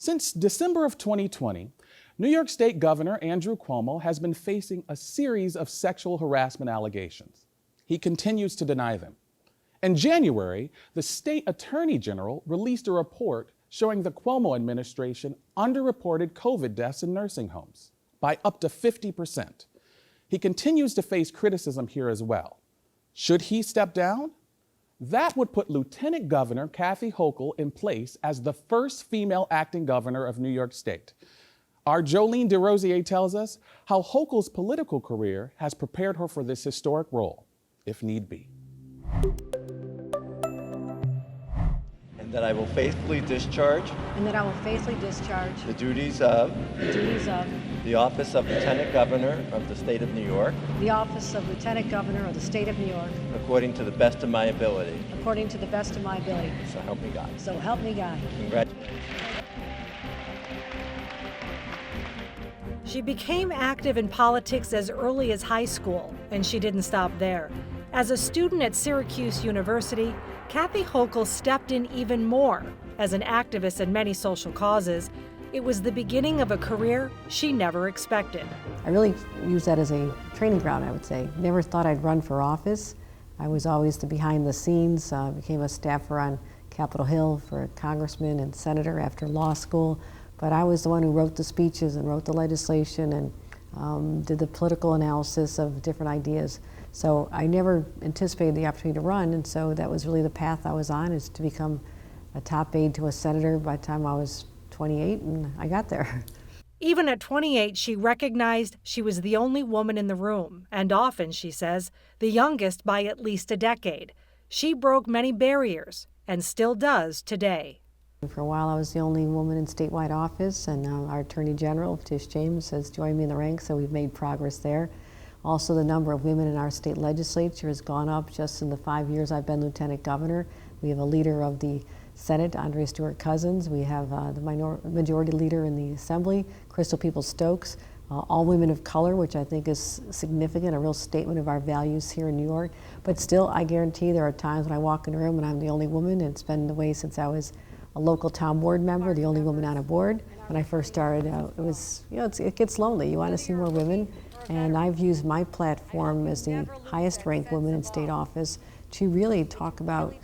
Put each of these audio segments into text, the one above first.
Since December of 2020, New York State Governor Andrew Cuomo has been facing a series of sexual harassment allegations. He continues to deny them. In January, the state attorney general released a report showing the Cuomo administration underreported COVID deaths in nursing homes by up to 50%. He continues to face criticism here as well. Should he step down? That would put Lieutenant Governor Kathy Hochul in place as the first female acting governor of New York State. Our Jolene DeRosier tells us how Hochul's political career has prepared her for this historic role, if need be. And that I will faithfully discharge. And that I will faithfully discharge. The duties of. The duties of. The office of Lieutenant Governor of the State of New York. The office of Lieutenant Governor of the State of New York. According to the best of my ability. According to the best of my ability. So help me God. So help me God. Congratulations. She became active in politics as early as high school, and she didn't stop there. As a student at Syracuse University, Kathy Hochul stepped in even more. As an activist in many social causes, it was the beginning of a career she never expected. I really use that as a training ground, I would say. Never thought I'd run for office. I was always the behind the scenes, became a staffer on Capitol Hill for a congressman and senator after law school. But I was the one who wrote the speeches and wrote the legislation and did the political analysis of different ideas. So I never anticipated the opportunity to run, and so that was really the path I was on, is to become a top aide to a senator by the time I was 28, and I got there. Even at 28, she recognized she was the only woman in the room, and often, she says, the youngest by at least a decade. She broke many barriers, and still does today. For a while, I was the only woman in statewide office, and our Attorney General, Tish James, has joined me in the ranks, so we've made progress there. Also, the number of women in our state legislature has gone up just in the 5 years I've been Lieutenant Governor. We have a leader of the Senate, Andrea Stewart-Cousins. We have the majority leader in the Assembly, Crystal Peoples-Stokes. All women of color, which I think is significant, a real statement of our values here in New York. But still, I guarantee there are times when I walk in a room and I'm the only woman, and it's been the way since I was a local town board member, the only woman on a board. When I first started, it was, it gets lonely. You want to see more women, and I've used my platform as the highest ranked woman in state office to really talk about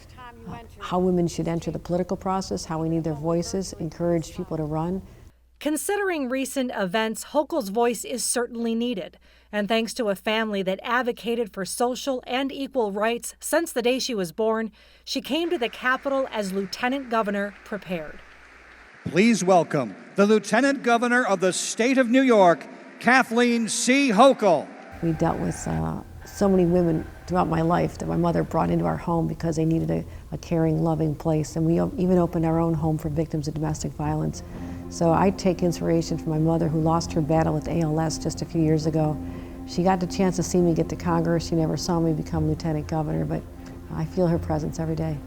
how women should enter the political process, how we need their voices, encourage people to run. Considering recent events, Hochul's voice is certainly needed. And thanks to a family that advocated for social and equal rights since the day she was born, she came to the Capitol as Lieutenant Governor prepared. Please welcome the Lieutenant Governor of the State of New York, Kathleen C. Hochul. We dealt with so many women throughout my life that my mother brought into our home because they needed a caring, loving place. And we even opened our own home for victims of domestic violence. So I take inspiration from my mother, who lost her battle with ALS just a few years ago. She got the chance to see me get to Congress. She never saw me become Lieutenant Governor, but I feel her presence every day.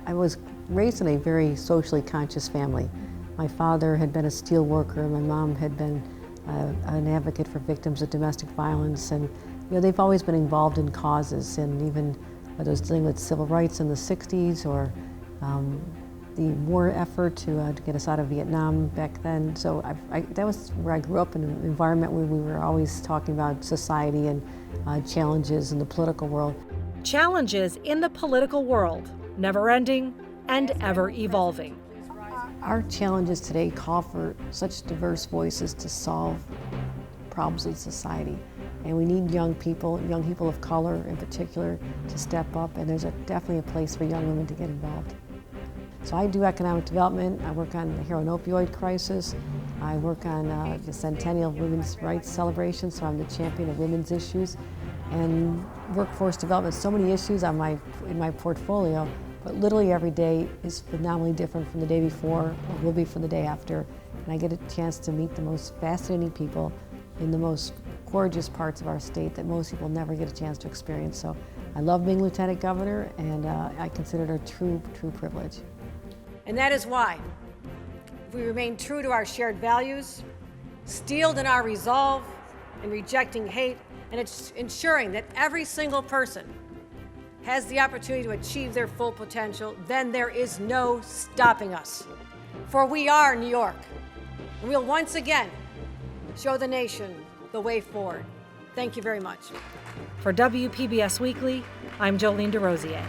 I was raised in a very socially conscious family. My father had been a steel worker, my mom had been an advocate for victims of domestic violence, and they've always been involved in causes, and even whether it was dealing with civil rights in the 60s or the war effort to get us out of Vietnam back then. So that was where I grew up, in an environment where we were always talking about society and challenges in the political world. Challenges in the political world, never ending and ever evolving. Our challenges today call for such diverse voices to solve problems in society. And we need young people of color in particular, to step up, and there's definitely a place for young women to get involved. So I do economic development. I work on the heroin opioid crisis. I work on the Centennial of Women's Rights celebration, so I'm the champion of women's issues. And workforce development, so many issues in my portfolio, but literally every day is phenomenally different from the day before, or will be from the day after. And I get a chance to meet the most fascinating people in the most gorgeous parts of our state that most people never get a chance to experience. So I love being Lieutenant Governor, and I consider it a true privilege. And that is why, if we remain true to our shared values, steeled in our resolve in rejecting hate, and it's ensuring that every single person has the opportunity to achieve their full potential, then there is no stopping us. For we are New York. And we'll once again show the nation the way forward. Thank you very much. For WPBS Weekly, I'm Jolene DeRosier.